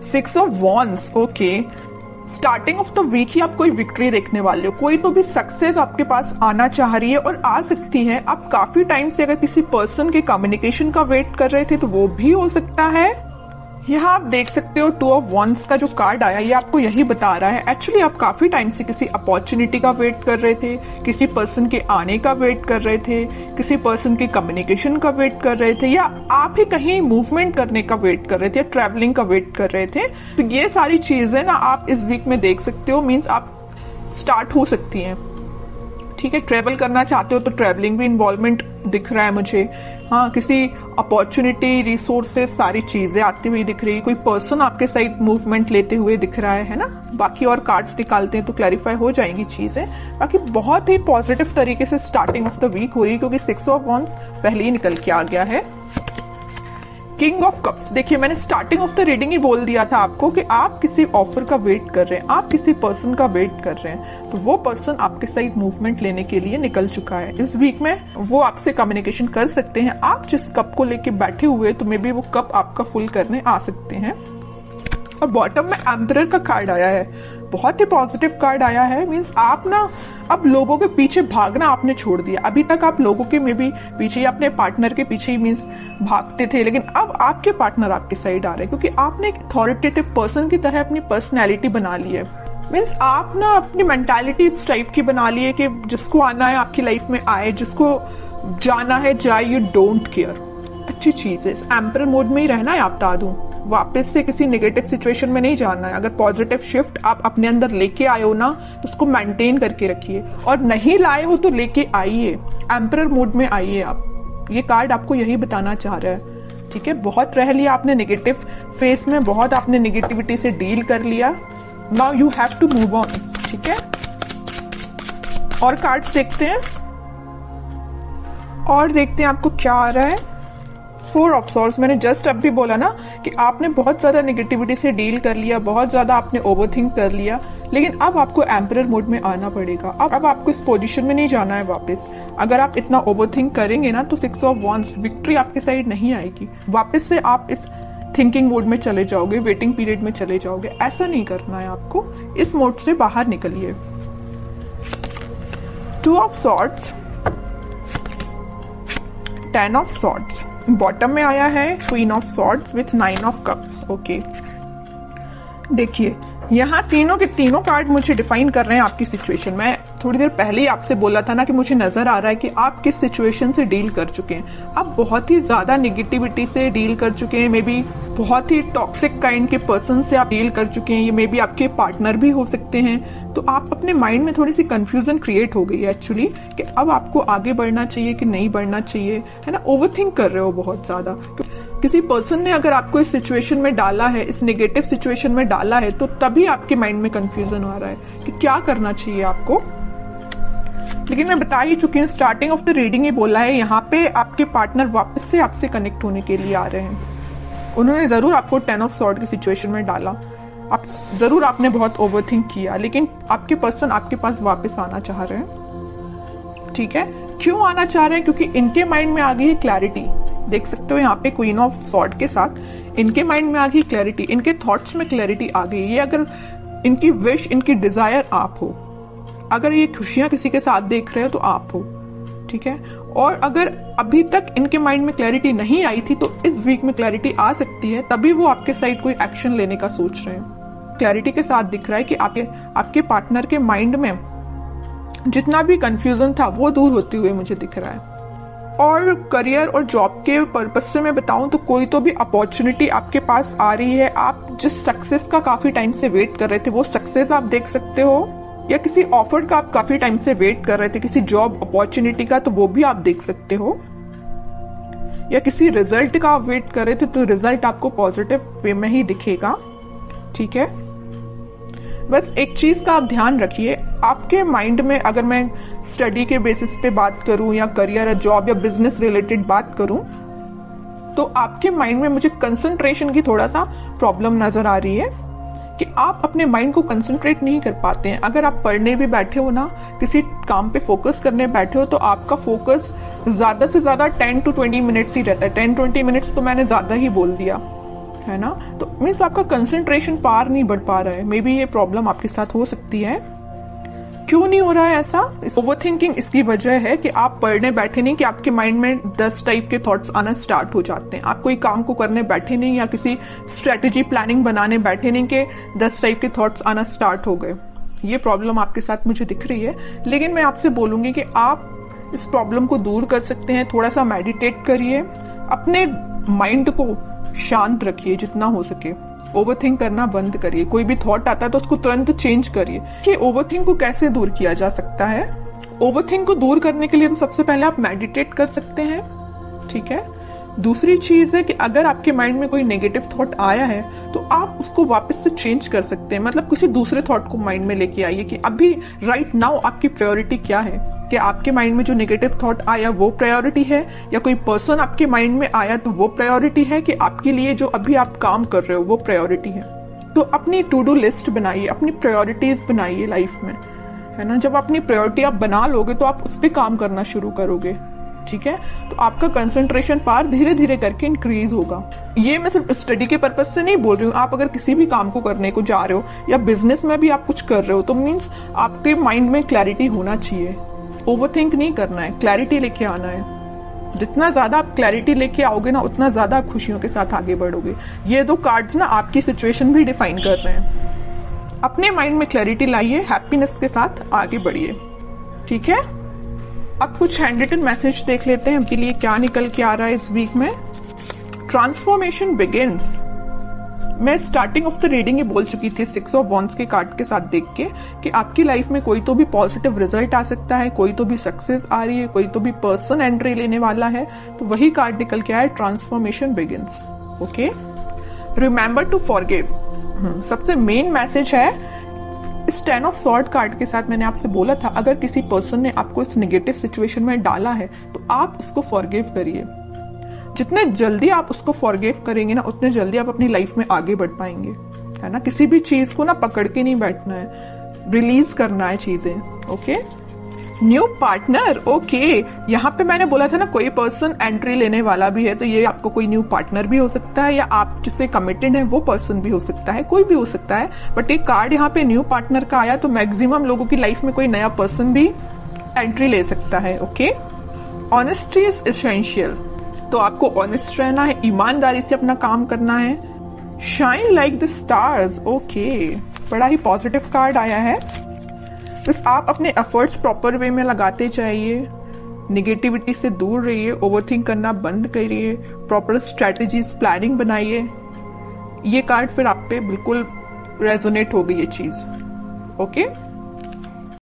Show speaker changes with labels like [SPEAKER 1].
[SPEAKER 1] 6 of wands, okay. Starting of the week ही आप कोई विक्ट्री देखने वाले हो, कोई तो भी सक्सेस आपके पास आना चाह रही है और आ सकती है। आप काफी टाइम से अगर किसी पर्सन के कम्युनिकेशन का वेट कर रहे थे तो वो भी हो सकता है। यहाँ आप देख सकते हो 2 ऑफ वॉन्ड्स का जो कार्ड आया ये आपको यही बता रहा है एक्चुअली आप काफी टाइम से किसी अपॉर्चुनिटी का वेट कर रहे थे, किसी पर्सन के आने का वेट कर रहे थे, किसी पर्सन के कम्युनिकेशन का वेट कर रहे थे, या आप ही कहीं मूवमेंट करने का वेट कर रहे थे, ट्रैवलिंग का वेट कर रहे थे। तो ये सारी चीजें ना आप इस वीक में देख सकते हो, मीन्स आप स्टार्ट हो सकती हैं। ठीक है, ट्रेवल करना चाहते हो तो ट्रेवलिंग भी इन्वॉल्वमेंट दिख रहा है मुझे। हाँ, किसी अपॉर्चुनिटी, रिसोर्सेस, सारी चीजें आती हुई दिख रही है। कोई पर्सन आपके साइड मूवमेंट लेते हुए दिख रहा है ना। बाकी और कार्ड्स निकालते हैं तो क्लैरिफाई हो जाएंगी चीजें। बाकी बहुत ही पॉजिटिव तरीके से स्टार्टिंग ऑफ द वीक हो रही है क्योंकि 6 ऑफ वॉन्ड्स पहले ही निकल के आ गया है। किंग ऑफ कप्स, देखिए मैंने स्टार्टिंग ऑफ द रीडिंग ही बोल दिया था आपको कि आप किसी ऑफर का वेट कर रहे हैं, आप किसी पर्सन का वेट कर रहे हैं, तो वो पर्सन आपके साइड मूवमेंट लेने के लिए निकल चुका है। इस वीक में वो आपसे कम्युनिकेशन कर सकते हैं। आप जिस कप को लेके बैठे हुए तो मे बी वो कप आपका फुल करने आ सकते हैं। और बॉटम में एम्परर का कार्ड आया है, बहुत ही पॉजिटिव कार्ड आया है। मींस आप ना अब लोगों के पीछे भागना आपने छोड़ दिया। अभी तक आप लोगों के में भी पीछे या अपने पार्टनर के पीछे ही मींस भागते थे, लेकिन अब आपके पार्टनर आपके साइड आ रहे हैं क्योंकि आपने एक अथॉरिटेटिव पर्सन की तरह अपनी पर्सनैलिटी बना ली है। मीन्स आप ना अपनी मेंटालिटी इस टाइप की बना ली है कि जिसको आना है आपकी लाइफ में आए, जिसको जाना है जाए, यू डोंट केयर। अच्छी चीज है, इस एम्परर मोड में ही रहना है। आप बता दूं, वापस से किसी नेगेटिव सिचुएशन में नहीं जाना है। अगर पॉजिटिव शिफ्ट आप अपने अंदर लेके आए हो ना तो उसको मेंटेन करके रखिए, और नहीं लाए हो तो लेके आइए, एम्परर मोड में आइए आप। ये कार्ड आपको यही बताना चाह रहा है। ठीक है, बहुत रह लिया आपने नेगेटिव फेस में, बहुत आपने नेगेटिविटी से डील कर लिया। Now you have to move on. ठीक है, और कार्ड्स देखते हैं और देखते हैं आपको क्या आ रहा है। 4 ऑफ सॉर्ड्स, मैंने जस्ट अब भी बोला ना कि आपने बहुत ज्यादा नेगेटिविटी से डील कर लिया, बहुत ज्यादा आपने ओवरथिंक कर लिया, लेकिन अब आपको एम्परर मोड में आना पड़ेगा। अब आपको इस पोजीशन में नहीं जाना है वापस। अगर आप इतना ओवरथिंक करेंगे ना तो 6 ऑफ वॉन्ड्स, विक्ट्री आपके साइड नहीं आएगी। वापस से आप इस थिंकिंग मोड में चले जाओगे, वेटिंग पीरियड में चले जाओगे। ऐसा नहीं करना है आपको, इस मोड से बाहर निकलिए। 2 of swords, 10 of swords, bottom में आया है queen of swords with 9 of cups. Okay, देखिए यहाँ तीनों के तीनों कार्ड मुझे डिफाइन कर रहे हैं आपकी सिचुएशन। मैं थोड़ी देर पहले ही आपसे बोला था ना कि मुझे नजर आ रहा है कि आप किस सिचुएशन से डील कर चुके हैं। आप बहुत ही ज्यादा नेगेटिविटी से डील कर चुके हैं, मे बी बहुत ही टॉक्सिक काइंड के पर्सन से आप डील कर चुके हैं। ये मे बी आपके पार्टनर भी हो सकते हैं। तो आप अपने माइंड में थोड़ी सी कंफ्यूजन क्रिएट हो गई है एक्चुअली कि अब आपको आगे बढ़ना चाहिए कि नहीं बढ़ना चाहिए, है ना। ओवरथिंक कर रहे हो बहुत ज्यादा। किसी पर्सन ने अगर आपको इस सिचुएशन में डाला है, इस नेगेटिव सिचुएशन में डाला है, तो तभी आपके माइंड में कंफ्यूजन आ रहा है कि क्या करना चाहिए आपको। लेकिन मैं बता ही चुकी हूँ, स्टार्टिंग ऑफ द रीडिंग ही बोला है, यहाँ पे आपके पार्टनर वापस से आपसे कनेक्ट होने के लिए आ रहे हैं। उन्होंने जरूर आपको 10 ऑफ सॉर्ड की सिचुएशन में डाला, आप जरूर आपने बहुत ओवरथिंक किया, लेकिन आपके पर्सन आपके पास वापस आना चाह रहे हैं। ठीक है, क्यों आना चाह रहे हैं? क्योंकि इनके माइंड में आ गई है क्लैरिटी। देख सकते हो यहाँ पे क्वीन ऑफ सॉर्ड के साथ इनके माइंड में आ गई क्लैरिटी, इनके थॉट्स में क्लैरिटी आ गई। ये अगर इनकी विश, इनकी डिजायर आप हो, अगर ये खुशियां किसी के साथ देख रहे हो तो आप हो। ठीक है, और अगर अभी तक इनके माइंड में क्लैरिटी नहीं आई थी तो इस वीक में क्लैरिटी आ सकती है, तभी वो आपके साइड कोई एक्शन लेने का सोच रहे हैं। क्लैरिटी के साथ दिख रहा है कि आपके पार्टनर के माइंड में जितना भी कंफ्यूजन था वो दूर होते हुए मुझे दिख रहा है। और करियर और जॉब के पर्पज से मैं बताऊं तो कोई तो भी अपॉर्चुनिटी आपके पास आ रही है। आप जिस सक्सेस का काफी टाइम से वेट कर रहे थे वो सक्सेस आप देख सकते हो, या किसी ऑफर का आप काफी टाइम से वेट कर रहे थे, किसी जॉब अपॉर्चुनिटी का, तो वो भी आप देख सकते हो। या किसी रिजल्ट का आप वेट कर रहे थे तो रिजल्ट आपको पॉजिटिव वे में ही दिखेगा। ठीक है, बस एक चीज का आप ध्यान रखिए, आपके माइंड में, अगर मैं स्टडी के बेसिस पे बात करूं या करियर या जॉब या बिजनेस रिलेटेड बात करूं, तो आपके माइंड में मुझे कंसंट्रेशन की थोड़ा सा प्रॉब्लम नजर आ रही है कि आप अपने माइंड को कंसंट्रेट नहीं कर पाते हैं। अगर आप पढ़ने भी बैठे हो ना, किसी काम पे फोकस करने बैठे हो, तो आपका फोकस ज्यादा से ज्यादा 10 to 20 मिनट्स ही रहता है। 10-20 मिनट्स तो मैंने ज्यादा ही बोल दिया। है ना। तो मीन्स आपका कंसंट्रेशन पार नहीं बढ़ पा रहा है, मे बी ये प्रॉब्लम आपके साथ हो सकती है। क्यों नहीं हो रहा है ऐसा? ओवर थिंकिंग इसकी वजह है कि आप पढ़ने बैठे नहीं कि आपके माइंड में 10 टाइप के थॉट्स आना स्टार्ट हो जाते हैं। आप कोई काम को करने बैठे नहीं या किसी स्ट्रेटेजी प्लानिंग बनाने बैठे नहीं कि 10 टाइप के थॉट्स आना स्टार्ट हो गए। ये प्रॉब्लम आपके साथ मुझे दिख रही है, लेकिन मैं आपसे बोलूंगी कि आप इस प्रॉब्लम को दूर कर सकते हैं। थोड़ा सा मेडिटेट करिए, अपने माइंड को शांत रखिए जितना हो सके, ओवरथिंक करना बंद करिए। कोई भी थॉट आता है तो उसको तुरंत चेंज करिए। कि ओवरथिंक को कैसे दूर किया जा सकता है? ओवरथिंक को दूर करने के लिए तो सबसे पहले आप मेडिटेट कर सकते हैं, ठीक है। दूसरी चीज है कि अगर आपके माइंड में कोई नेगेटिव थॉट आया है तो आप उसको वापस से चेंज कर सकते हैं। मतलब किसी दूसरे थॉट को माइंड में लेके आइए कि अभी राइट नाउ आपकी प्रायोरिटी क्या है। कि आपके माइंड में जो नेगेटिव थॉट आया वो प्रायोरिटी है, या कोई पर्सन आपके माइंड में आया तो वो प्रायोरिटी है, कि आपके लिए जो अभी आप काम कर रहे हो वो प्रायोरिटी है। तो अपनी टू डू लिस्ट बनाइए, अपनी प्रायोरिटीज बनाइए लाइफ में, है ना। जब अपनी प्रायोरिटी आप बना लोगे तो आप उस पर काम करना शुरू करोगे, ठीक है। तो आपका कंसंट्रेशन पावर धीरे धीरे करके इंक्रीज होगा। ये मैं सिर्फ स्टडी के पर्पज से नहीं बोल रही हूँ। आप अगर किसी भी काम को करने को जा रहे हो या बिजनेस में भी आप कुछ कर रहे हो तो मीन्स आपके माइंड में क्लैरिटी होना चाहिए। ओवरथिंक नहीं करना है, क्लैरिटी लेके आना है। जितना ज्यादा आप क्लैरिटी लेके आओगे ना उतना ज्यादा आप खुशियों के साथ आगे बढ़ोगे। ये 2 कार्ड्स ना आपकी सिचुएशन भी डिफाइन कर रहे हैं। अपने माइंड में क्लैरिटी लाइए, हैप्पीनेस के साथ आगे बढ़िए, ठीक है। अब कुछ हैंड रिटन मैसेज देख लेते हैं आपके लिए क्या निकल के आ रहा है इस वीक में। Transformation begins. मैं स्टार्टिंग ऑफ द रीडिंग ये बोल चुकी थी 6 ऑफ वॉन्ड्स के कार्ड के साथ देख के कि आपकी लाइफ में कोई तो भी पॉजिटिव रिजल्ट आ सकता है, कोई तो भी सक्सेस आ रही है, कोई तो भी पर्सन एंट्री लेने वाला है। तो वही कार्ड निकल के आया, transformation begins. Okay, remember to forgive. सबसे मेन मैसेज है इस 10 ऑफ सॉर्ड कार्ड के साथ। मैंने आपसे बोला था अगर किसी पर्सन ने आपको इस नेगेटिव सिचुएशन में डाला है तो आप उसको फॉरगिव करिए। जितने जल्दी आप उसको फॉरगिव करेंगे ना उतने जल्दी आप अपनी लाइफ में आगे बढ़ पाएंगे, है ना। किसी भी चीज को ना पकड़ के नहीं बैठना है, रिलीज करना है चीजें। Okay, new partner. ओके, यहाँ पे मैंने बोला था ना कोई पर्सन एंट्री लेने वाला भी है, तो ये आपको कोई न्यू पार्टनर भी हो सकता है, या आप जिससे कमिटेड है वो पर्सन भी हो सकता है, कोई भी हो सकता है। बट एक कार्ड यहाँ पे न्यू पार्टनर का आया तो मैक्सिमम लोगों की लाइफ में कोई नया पर्सन भी एंट्री ले सकता है। Okay, honesty is essential. तो आपको ऑनेस्ट रहना है, ईमानदारी से अपना काम करना है। Shine like the stars. Okay, बड़ा ही पॉजिटिव कार्ड आया है। बस आप अपने एफर्ट्स प्रॉपर वे में लगाते जाइए, निगेटिविटी से दूर रहिए, ओवरथिंक करना बंद करिए, प्रॉपर स्ट्रेटेजीज प्लानिंग बनाइए। ये कार्ड फिर आप पे बिल्कुल रेजोनेट हो गई ये चीज। ओके।